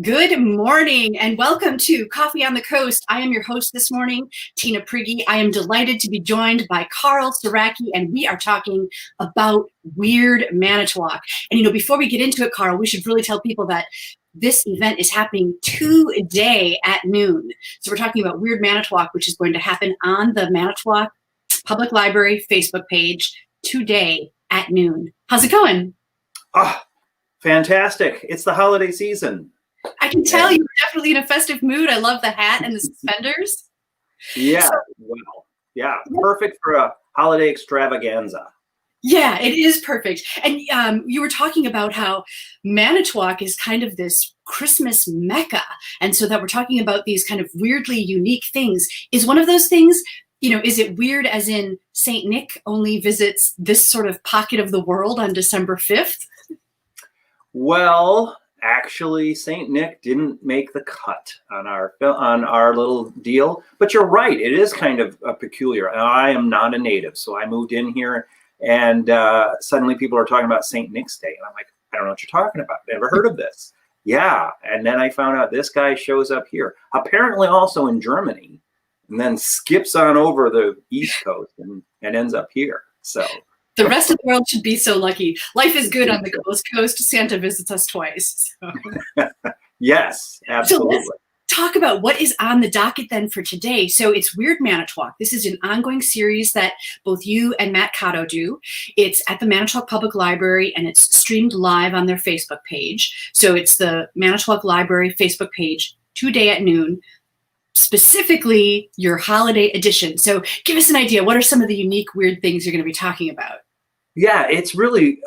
Good morning and welcome to Coffee on the Coast. I am your host this morning, Tina Prigge. I am delighted to be joined by Clark Sieracki, and we are talking about Weird Manitowoc. And before we get into it, Carl, we should really tell people that this event is happening today at noon. So we're talking about Weird Manitowoc, which is going to happen on the Manitowoc Public Library Facebook page today at noon. How's it going? Ah, fantastic. It's the holiday season. I can tell you're definitely in a festive mood. I love the hat and the suspenders. Yeah, well, yeah, perfect for a holiday extravaganza. Yeah, it is perfect. And you were talking about how Manitowoc is kind of this Christmas mecca. And so that we're talking about these kind of weirdly unique things. Is one of those things, is it weird as in St. Nick only visits this sort of pocket of the world on December 5th? Well, actually, St. Nick didn't make the cut on our little deal, but you're right. It is kind of peculiar. I am not a native, so I moved in here, and suddenly people are talking about St. Nick's Day, and I'm like, I don't know what you're talking about. Never heard of this. Yeah, and then I found out this guy shows up here, apparently also in Germany, and then skips on over the East Coast and ends up here. So. The rest of the world should be so lucky. Life is good on the Ghost Coast. Santa visits us twice. So. Yes, absolutely. So let's talk about what is on the docket then for today. So it's Weird Manitowoc. This is an ongoing series that both you and Matt Cotto do. It's at the Manitowoc Public Library, and it's streamed live on their Facebook page. So it's the Manitowoc Library Facebook page today at noon. Specifically your holiday edition. So give us an idea. What are some of the unique, weird things you're going to be talking about? Yeah, it's really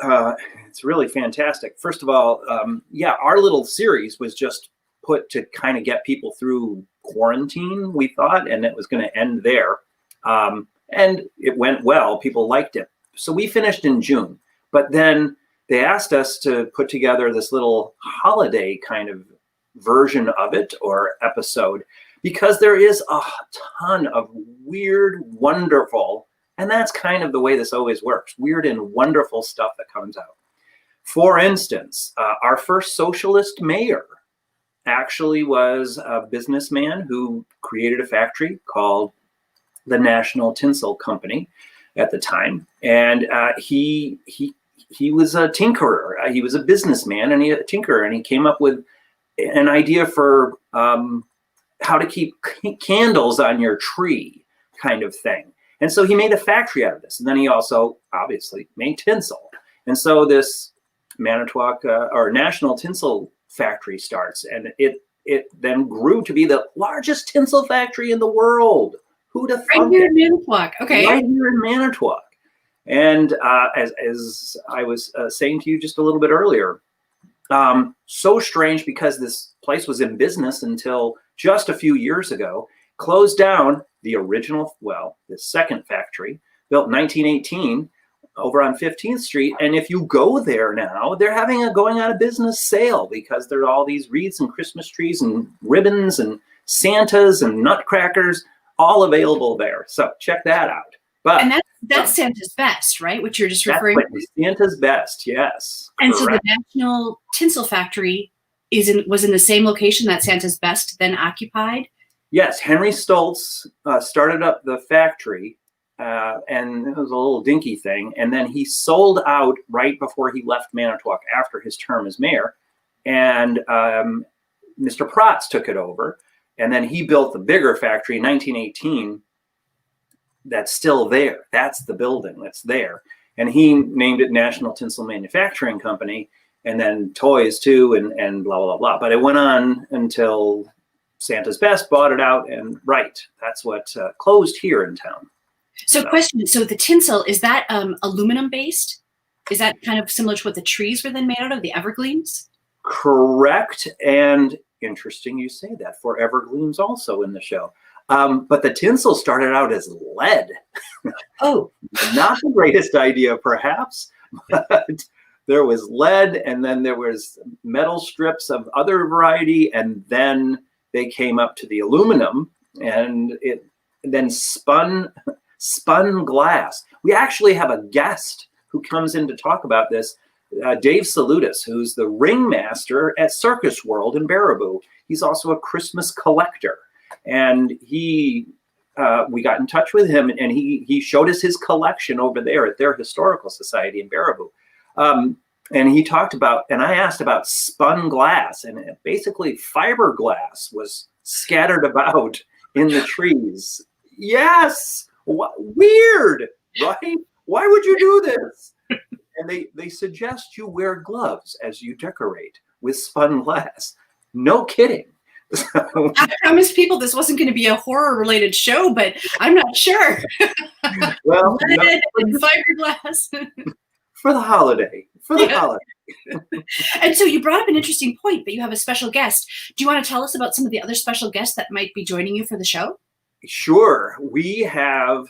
fantastic. First of all, our little series was just put to kind of get people through quarantine, we thought, and it was going to end there. And it went well. People liked it. So we finished in June. But then they asked us to put together this little holiday kind of version of it or episode, because there is a ton of weird, wonderful, and that's kind of the way this always works, weird and wonderful stuff that comes out. For instance, our first socialist mayor actually was a businessman who created a factory called the National Tinsel Company at the time. And he was a tinkerer. He was a businessman and a tinkerer, and he came up with an idea for how to keep candles on your tree kind of thing. And so he made a factory out of this. And then he also obviously made tinsel. And so this Manitowoc or National Tinsel Factory starts, and it then grew to be the largest tinsel factory in the world. Who'd have thunk Right here in Manitowoc. Okay. Right here in Manitowoc. And as I was saying to you just a little bit earlier, so strange because this place was in business until just a few years ago, closed down the original, the second factory, built in 1918 over on 15th Street. And if you go there now, they're having a going out of business sale because there are all these wreaths and Christmas trees and ribbons and Santas and Nutcrackers all available there. So check that out. But and that's Santa's Best, right? Which you're just referring to. Santa's Best, yes. And correct. So the National Tinsel Factory was in the same location that Santa's Best then occupied? Yes, Henry Stoltz started up the factory, and it was a little dinky thing. And then he sold out right before he left Manitowoc after his term as mayor. And Mr. Protz took it over. And then he built the bigger factory in 1918 that's still there. That's the building that's there. And he named it National Tinsel Manufacturing Company, and then toys too, and blah, blah, blah. But it went on until Santa's Best bought it out, and that's what closed here in town. So question, so the tinsel, is that aluminum based? Is that kind of similar to what the trees were then made out of, the evergreens? Correct, and interesting you say that, for evergreens also in the show. But the tinsel started out as lead. Oh. Not the greatest idea, perhaps, but there was lead, and then there was metal strips of other variety, and then they came up to the aluminum, and it then spun glass. We actually have a guest who comes in to talk about this Dave Salutis, who's the ringmaster at Circus World in Baraboo. He's also a Christmas collector. And we got in touch with him, and he showed us his collection over there at their historical society in Baraboo. And he talked about, and I asked about spun glass, and basically fiberglass was scattered about in the trees. Yes, weird, right? Why would you do this? And they suggest you wear gloves as you decorate with spun glass. No kidding. I promised people this wasn't going to be a horror-related show, but I'm not sure. Well, lead and fiberglass. For the holiday. And so you brought up an interesting point that you have a special guest. Do you want to tell us about some of the other special guests that might be joining you for the show? Sure. We have,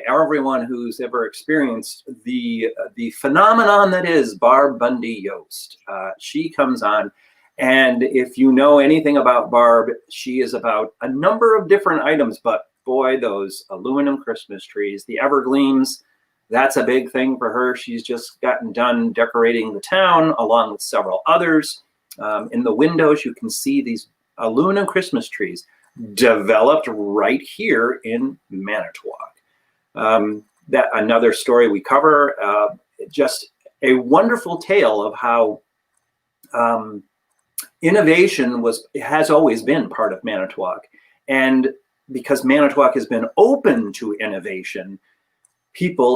everyone who's ever experienced the phenomenon that is Barb Bundy Yost. She comes on, and if you know anything about Barb, she is about a number of different items, but boy, those aluminum Christmas trees, the evergleams, that's a big thing for her. She's just gotten done decorating the town along with several others. In the windows, you can see these aluminum Christmas trees developed right here in Manitowoc. That another story we cover, just a wonderful tale of how innovation has always been part of Manitowoc. And because Manitowoc has been open to innovation,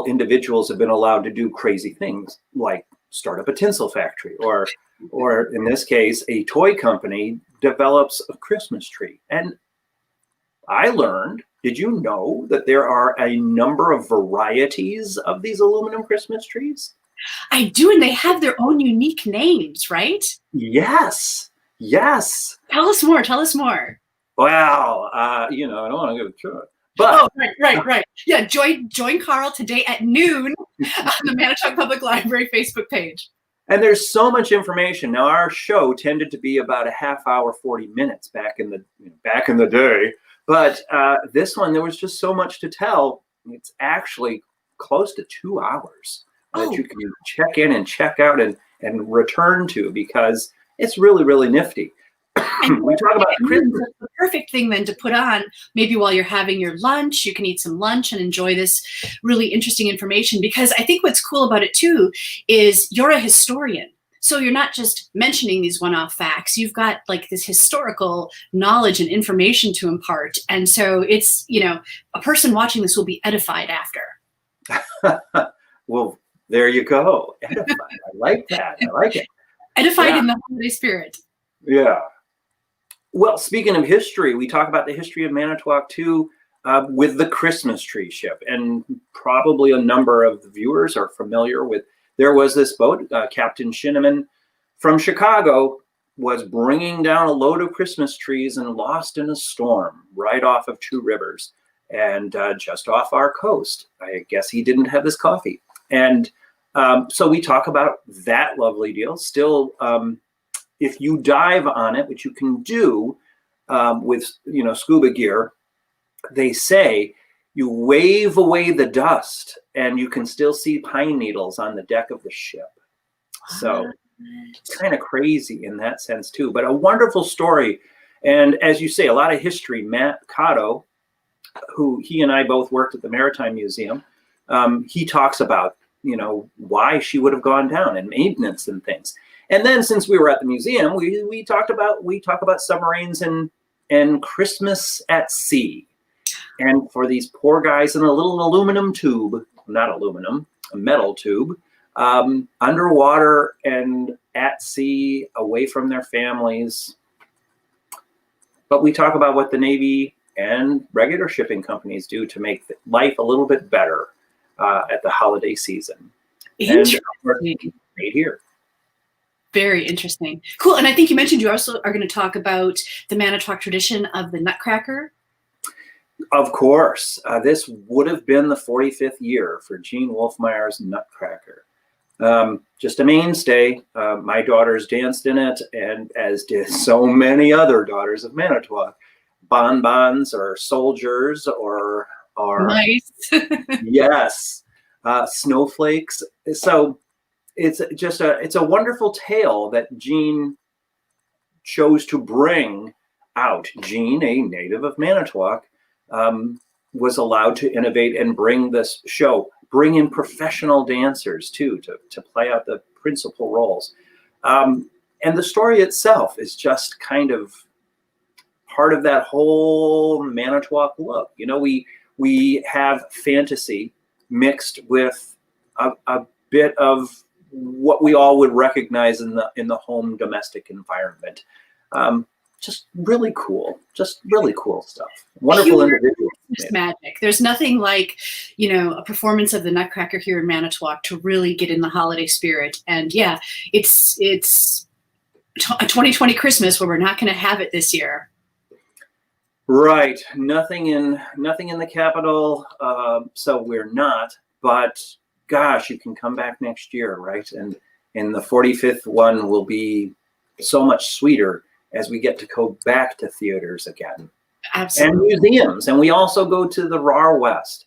individuals have been allowed to do crazy things like start up a tinsel factory, or in this case, a toy company develops a Christmas tree. And I learned, did you know that there are a number of varieties of these aluminum Christmas trees? I do, and they have their own unique names, right? Yes. Tell us more. Well, I don't want to go through it. But, right. Yeah, join Carl today at noon on the Manitowoc Public Library Facebook page. And there's so much information. Now, our show tended to be about a half hour, 40 minutes back in the day. But this one, there was just so much to tell. It's actually close to 2 hours that you can check in and check out and return to, because it's really, really nifty. We talk about Christmas. The perfect thing then to put on maybe while you're having your lunch. You can eat some lunch and enjoy this really interesting information, because I think what's cool about it too is you're a historian. So you're not just mentioning these one-off facts. You've got like this historical knowledge and information to impart. And so it's, a person watching this will be edified after. Well, there you go. Edified. I like that. I like it. Edified in the holiday spirit. Yeah. Well, speaking of history, we talk about the history of Manitowoc too, with the Christmas tree ship. And probably a number of the viewers are familiar with, there was this boat, Captain Shinneman from Chicago was bringing down a load of Christmas trees and lost in a storm right off of Two Rivers and just off our coast. I guess he didn't have his coffee. And so we talk about that lovely deal. Still, if you dive on it, which you can do with scuba gear, they say you wave away the dust and you can still see pine needles on the deck of the ship. So it's kind of crazy in that sense too, but a wonderful story. And as you say, a lot of history. Matt Cotto, who he and I both worked at the Maritime Museum, he talks about why she would have gone down and maintenance and things. And then since we were at the museum, we talk about submarines and Christmas at sea. And for these poor guys in a little aluminum tube, not aluminum, a metal tube, underwater and at sea, away from their families. But we talk about what the Navy and regular shipping companies do to make life a little bit better at the holiday season. Interesting. And right here. Very interesting. Cool. And I think you mentioned you also are going to talk about the Manitowoc tradition of the Nutcracker. Of course. This would have been the 45th year for Gene Wolfmeyer's Nutcracker. Just a mainstay. My daughters danced in it, and as did so many other daughters of Manitowoc. Bonbons or soldiers or nice. Yes, snowflakes. So it's just it's a wonderful tale that Gene chose to bring out. Gene, a native of Manitowoc, was allowed to innovate and bring this show, bring in professional dancers too, to play out the principal roles. And the story itself is just kind of part of that whole Manitowoc look. You know, we have fantasy mixed with a bit of what we all would recognize in the home domestic environment. Just really cool stuff. Wonderful individual. Magic. There's nothing like, you know, a performance of the Nutcracker here in Manitowoc to really get in the holiday spirit. And yeah, it's a 2020 Christmas where we're not going to have it this year. Right. Nothing in the capital. So we're not, but gosh, you can come back next year, right? And the 45th one will be so much sweeter as we get to go back to theaters again. Absolutely. And museums. And we also go to the RAR West.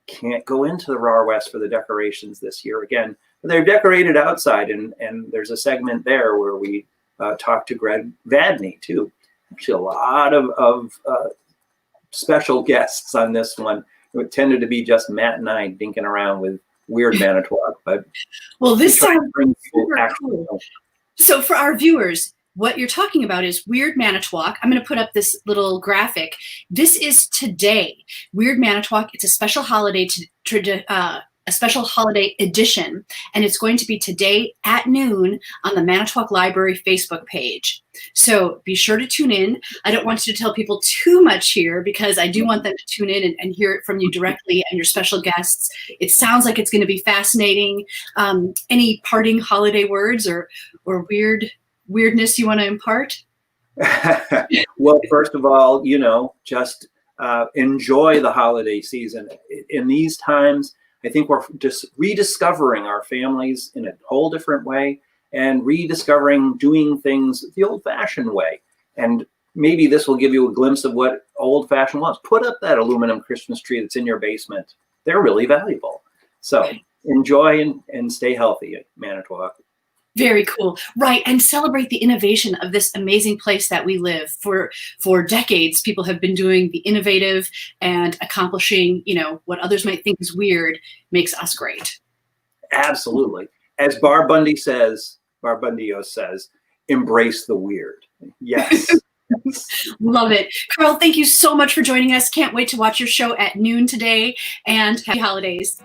Can't go into the RAR West for the decorations this year again. But they're decorated outside, and there's a segment there where we talk to Greg Vadney too. Actually, a lot of special guests on this one. It tended to be just Matt and I dinking around with weird Manitowoc. But well, this sounds super cool. So for our viewers, what you're talking about is Weird Manitowoc. I'm going to put up this little graphic. This is today. Weird Manitowoc. It's a special holiday a special holiday edition, and it's going to be today at noon on the Manitowoc Library Facebook page. So be sure to tune in. I don't want you to tell people too much here because I do want them to tune in and hear it from you directly and your special guests. It sounds like it's going to be fascinating. Any parting holiday words or weirdness you want to impart? Well, first of all, you know, just enjoy the holiday season. In these times, I think we're just rediscovering our families in a whole different way and rediscovering doing things the old-fashioned way. And maybe this will give you a glimpse of what old-fashioned was. Put up that aluminum Christmas tree that's in your basement. They're really valuable. So enjoy and stay healthy at Manitowoc. Very cool. Right. And celebrate the innovation of this amazing place that we live. For decades, people have been doing the innovative and accomplishing, you know, what others might think is weird makes us great. Absolutely. As Barbundio says, embrace the weird. Yes. Love it. Carl, thank you so much for joining us. Can't wait to watch your show at noon today, and happy holidays.